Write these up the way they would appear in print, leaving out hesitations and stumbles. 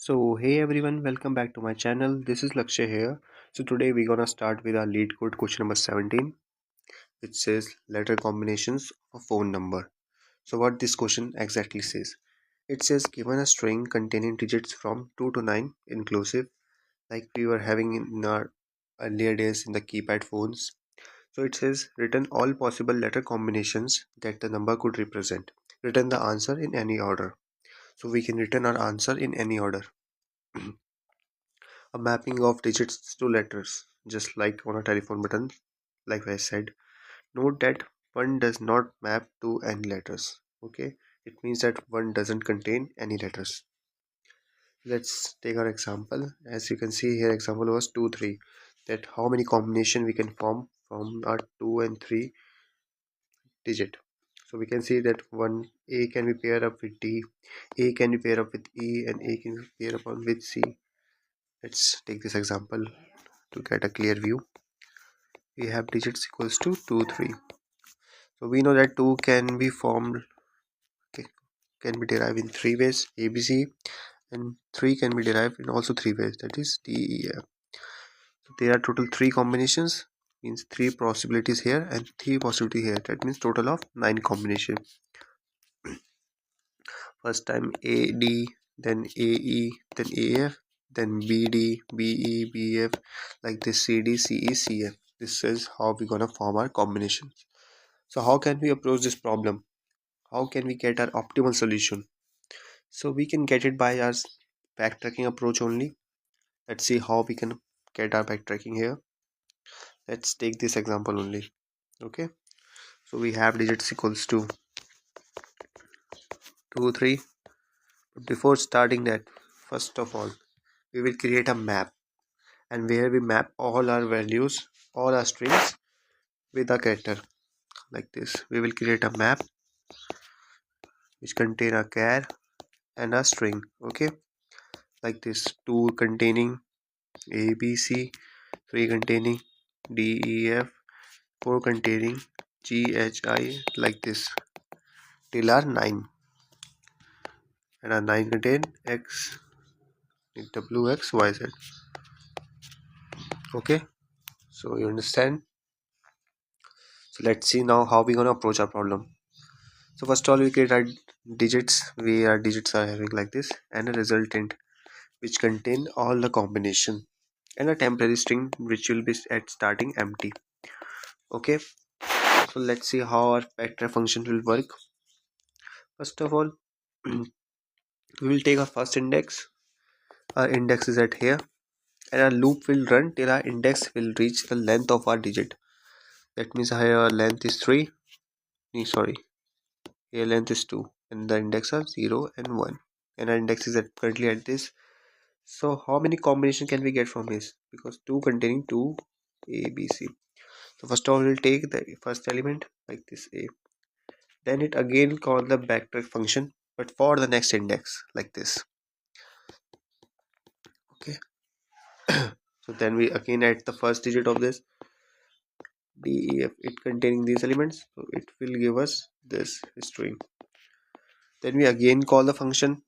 So hey everyone, welcome back to my channel. This is Lakshay here. So today we're gonna start with our lead code question number 17, which says letter combinations of phone number. So what this question exactly says? It says given a string containing digits from 2 to 9 inclusive, like we were having in our earlier days in the keypad phones. So it says return all possible letter combinations that the number could represent. Return the answer in any order. So we can return our answer in any order. A mapping of digits to letters, just like on a telephone button, like I said. Note that one does not map to any letters. Okay, it means that one doesn't contain any letters. Let's take our example. As you can see here, example was 2, 3. That how many combination we can form from our 2 and 3 digit. So we can see that one A can be paired up with D, A can be paired up with E, and A can be paired up with C. Let's take this example to get a clear view. We have digits equals to 2, 3. So we know that 2 can be formed, can be derived in 3 ways, ABC, and 3 can be derived in also 3 ways, that is DEF. So there are total 3 combinations, means 3 possibilities here and 3 possibility here. That means total of 9 combination. First time AD, then AE, then AF, then BD, BE, BF, like this CD, CE, CF. This is how we're gonna form our combinations. So how can we approach this problem? How can we get our optimal solution? So we can get it by our backtracking approach only. Let's see how we can get our backtracking here. Let's take this example only. Okay, so we have digits equals to 2, 3. But before starting that, first of all, we will create a map, and where we map all our values, all our strings with a character like this. We will create a map which contain a char and a string. Okay, like this: 2 containing A, B, C, 3 containing D, E, F, 4 containing G, H, I, like this till our 9, and our 9 contain X, W, X, Y, Z. Okay, so you understand. So let's see now how we're gonna approach our problem. So first of all, we create our digits. Our digits are having like this, and a resultant which contain all the combination, and a temporary string which will be at starting empty. Okay, so let's see how our factor function will work. First of all, we will take our first index. Our index is at here, and our loop will run till our index will reach the length of our digit. That means here our length is 3. Sorry, here length is 2, and the index are 0 and 1, and our index is currently at this. So how many combination can we get from this? Because 2 containing 2 A, B, C. So first of all, we'll take the first element like this A. Then it again call the backtrack function, but for the next index like this. Okay. So then we again add the first digit of this DEF, it containing these elements, so it will give us this string. Then we again call the function,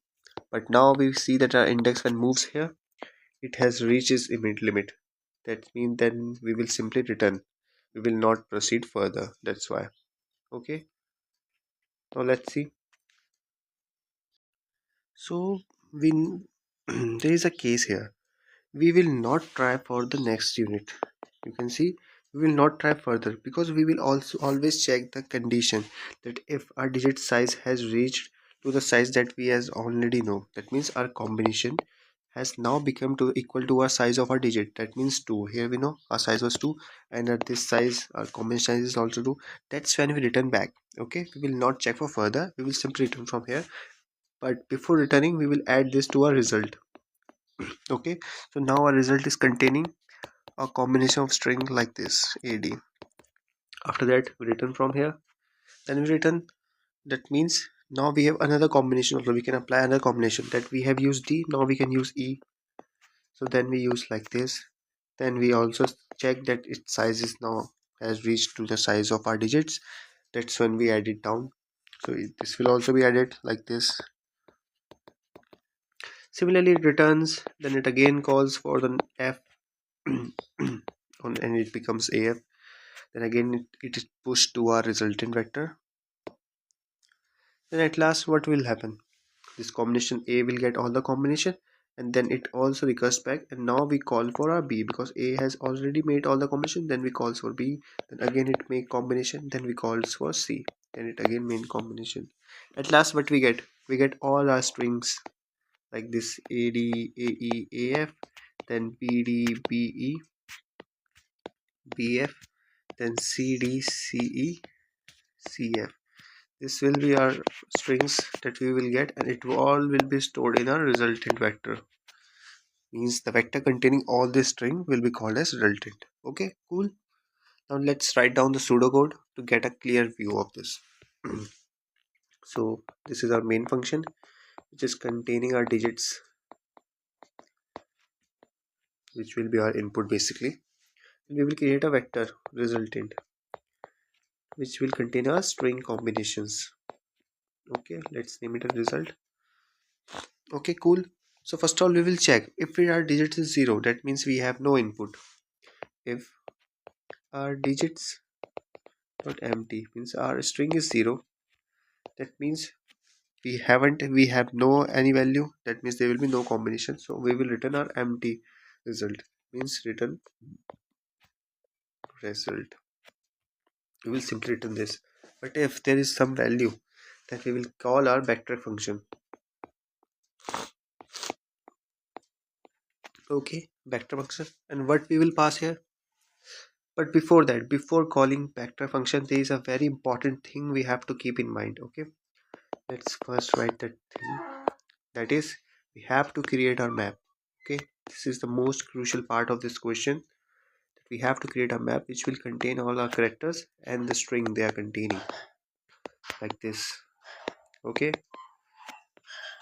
but now we see that our index when moves here, it has reached its limit. That means then we will simply return. We will not proceed further. That's why. Okay. Now let's see. So we there is a case here. We will not try for the next unit. You can see we will not try further because we will also always check the condition that if our digit size has reached to the size that we as already know, that means our combination has now become to equal to our size of our digit. That means 2. Here we know our size was 2, and at this size our combination size is also 2. That's when we return back. Okay, we will not check for further, we will simply return from here, but before returning we will add this to our result. Okay, so now our result is containing a combination of string like this AD. After that we return from here, then we return. That means now we have another combination, also we can apply another combination that we have used D, now we can use E. So then we use like this. Then we also check that its size is now has reached to the size of our digits. That's when we add it down. So this will also be added like this. Similarly it returns, then it again calls for the f and it becomes af. Then again it is pushed to our resultant vector. Then at last what will happen? This combination A will get all the combination, and then it also recurs back, and now we call for our B because A has already made all the combination. Then we calls for B, then again it make combination, then we calls for C, then it again made combination. At last what we get? We get all our strings like this: AD, AE, AF, then BD, BE, BF, then CD, CE, CF. This will be our strings that we will get, and it all will be stored in our resultant vector. Means the vector containing all this string will be called as resultant. Okay, cool. Now let's write down the pseudocode to get a clear view of this. So this is our main function, which is containing our digits, which will be our input basically. And we will create a vector resultant, which will contain our string combinations. Okay, let's name it a result. Okay, cool. So first of all, we will check if our digits is 0, that means we have no input. If our digits not empty means our string is 0, that means we have no any value, that means there will be no combination, so we will return our empty result, means return result. We will simply return this. But if there is some value, then we will call our backtrack function. Okay, backtrack function, and what we will pass here. But before that, before calling backtrack function, there is a very important thing we have to keep in mind. Okay, let's first write that thing, that is we have to create our map. Okay, this is the most crucial part of this question. We have to create a map which will contain all our characters and the string they are containing, like this. Okay,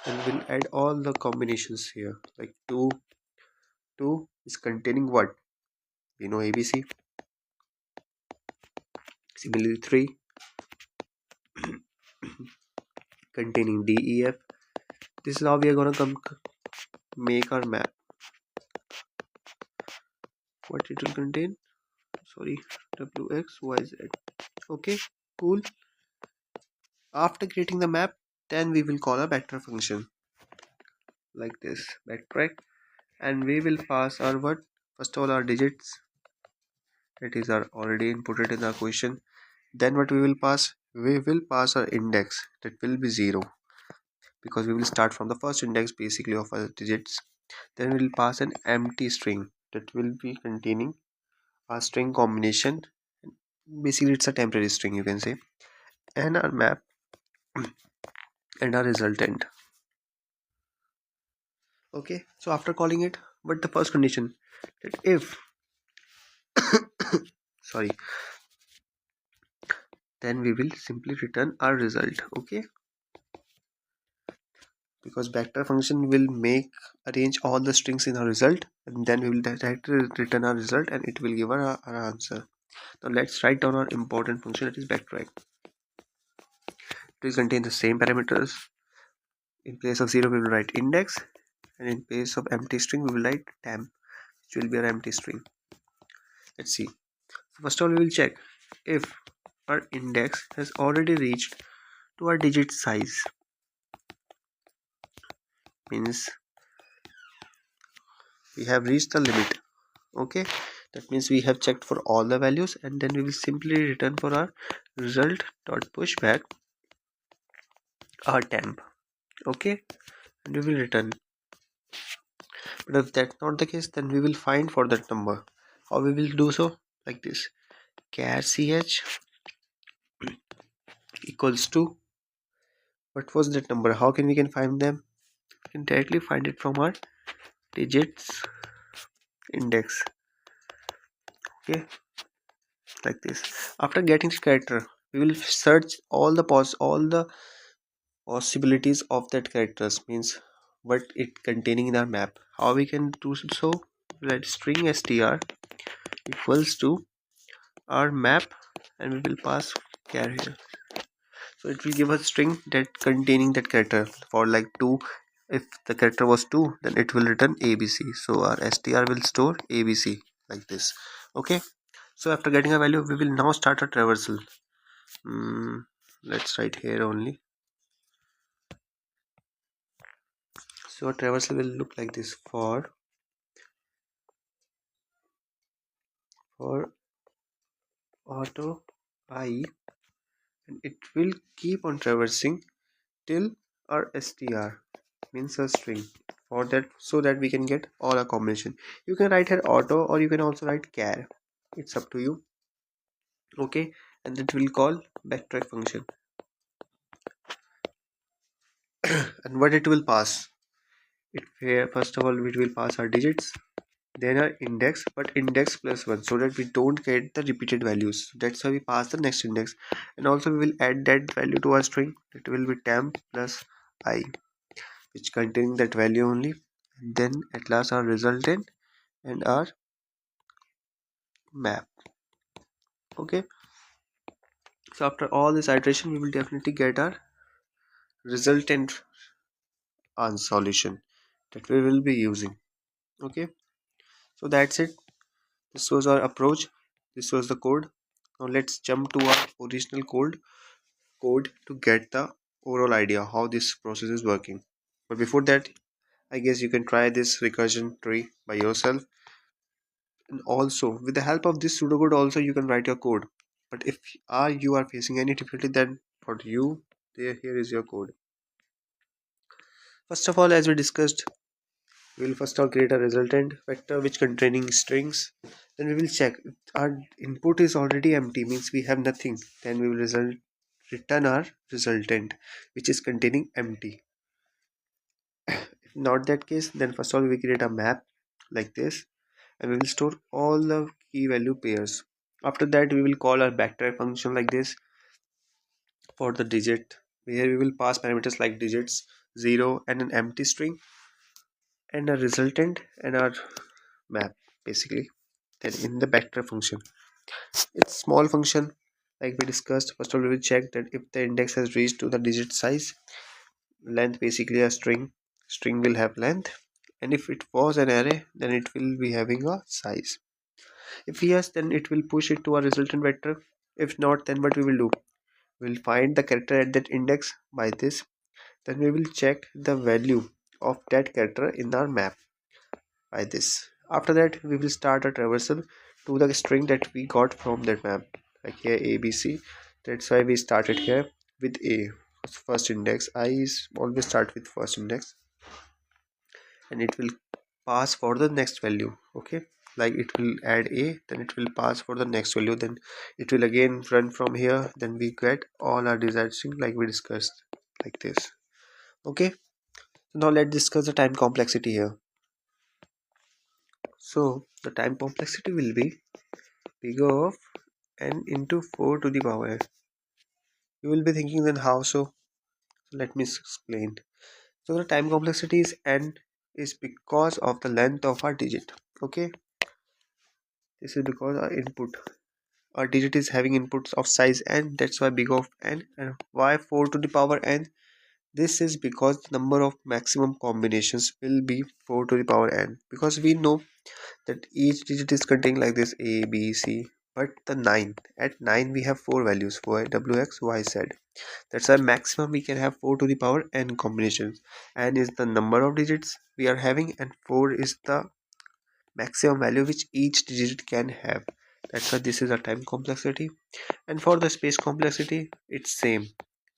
and we'll add all the combinations here, like 2 is containing what we know, ABC. Similarly 3 containing DEF. This is how we are gonna make our map. What it will contain, sorry, WXYZ. Okay, cool. After creating the map, then we will call a backtrack function like this, backtrack, and we will pass our what, first of all our digits, that is our already inputted in our question. Then what we will pass, we will pass our index, that will be 0 because we will start from the first index basically of our digits. Then we will pass an empty string that will be containing a string combination, basically it's a temporary string you can say, and our map and our resultant. Okay, so after calling it, but the first condition, that if sorry, then we will simply return our result. Okay, because backtrack function will make arrange all the strings in our result, and then we will directly return our result and it will give our answer. Now let's write down our important function, that is backtrack. It will contain the same parameters. In place of 0 we will write index, and in place of empty string we will write temp, which will be our empty string. Let's see. First of all, we will check if our index has already reached to our digit size, means we have reached the limit. Okay, that means we have checked for all the values, and then we will simply return for our result dot push back our temp. Okay, and we will return. But if that's not the case, then we will find for that number. How we will do so? Like this: char ch equals to, what was that number? How can we find them? We can directly find it from our digits index. Okay, like this. After getting this character, we will search all the possibilities of that characters, means what it containing in our map. How we can do so? Let string str equals to our map, and we will pass char here. So it will give us string that containing that character for like 2 If the character was 2, then it will return ABC. So our str will store ABC like this. Okay, so after getting a value, we will now start a traversal. Let's write here only. So a traversal will look like this: for auto I, and it will keep on traversing till our str, means a string, for that, so that we can get all a combination. You can write here auto, or you can also write char, it's up to you. Okay, and it will call backtrack function. And what it will pass, it first of all it will pass our digits, then our index, but index plus 1, so that we don't get the repeated values. That's why we pass the next index. And also we will add that value to our string. It will be temp plus I, which containing that value only. And then at last our resultant and our map. Okay, so after all this iteration, we will definitely get our resultant answer solution that we will be using. Okay, so that's it. This was our approach. This was the code. Now let's jump to our original code to get the overall idea how this process is working. But before that, I guess you can try this recursion tree by yourself. And also with the help of this pseudocode also you can write your code. But if you are facing any difficulty, then for you, here is your code. First of all, as we discussed, we will first of all create a resultant vector which containing strings. Then we will check if our input is already empty, means we have nothing. Then we will return our resultant which is containing empty. If not that case, then first of all we create a map like this, and we will store all the key value pairs. After that, we will call our backtrack function like this for the digit, where we will pass parameters like digits, 0, and an empty string, and a resultant and our map basically. Then in the backtrack function, it's small function like we discussed. First of all, we will check that if the index has reached to the digit size, length basically a string will have length, and if it was an array, then it will be having a size. If yes, then it will push it to a resultant vector. If not, then what we will do, we'll find the character at that index by this. Then we will check the value of that character in our map by this. After that, we will start a traversal to the string that we got from that map, like here ABC. That's why we started here with A, first index. I is always start with first index, and it will pass for the next value. Okay, like it will add A, then it will pass for the next value, then it will again run from here, then we get all our desired string like we discussed like this. Okay, now let's discuss the time complexity here. So the time complexity will be big of n into 4 to the power n. You will be thinking, then how so? Let me explain. So the time complexity is n is because of the length of our digit. Okay, this is because our digit is having inputs of size n, that's why big of n. And why 4 to the power n? This is because the number of maximum combinations will be 4 to the power n, because we know that each digit is containing like this a b c, but the 9, at 9 we have 4 values for w x y z. That's why maximum we can have 4 to the power n combinations. N is the number of digits we are having, and 4 is the maximum value which each digit can have. That's why this is a time complexity. And for the space complexity, it's same,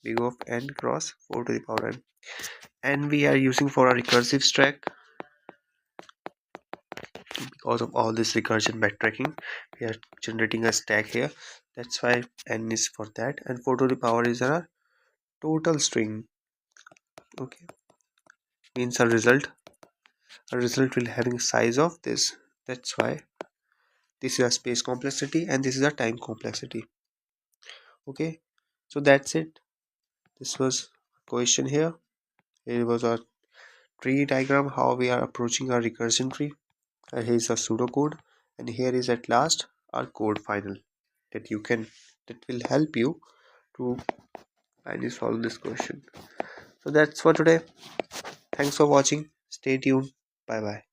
big of n cross 4 to the power n. And we are using for a recursive stack, because of all this recursion backtracking, we are generating a stack here. That's why n is for that, and 4 to the power is our total string. Okay, means a result will having size of this. That's why this is a space complexity and this is a time complexity. Okay, so that's it. This was a question here. It was a tree diagram how we are approaching our recursion tree. Here is a pseudocode, and here is at last our code final that will help you to finally solve this question. So that's for today. Thanks for watching. Stay tuned. Bye bye.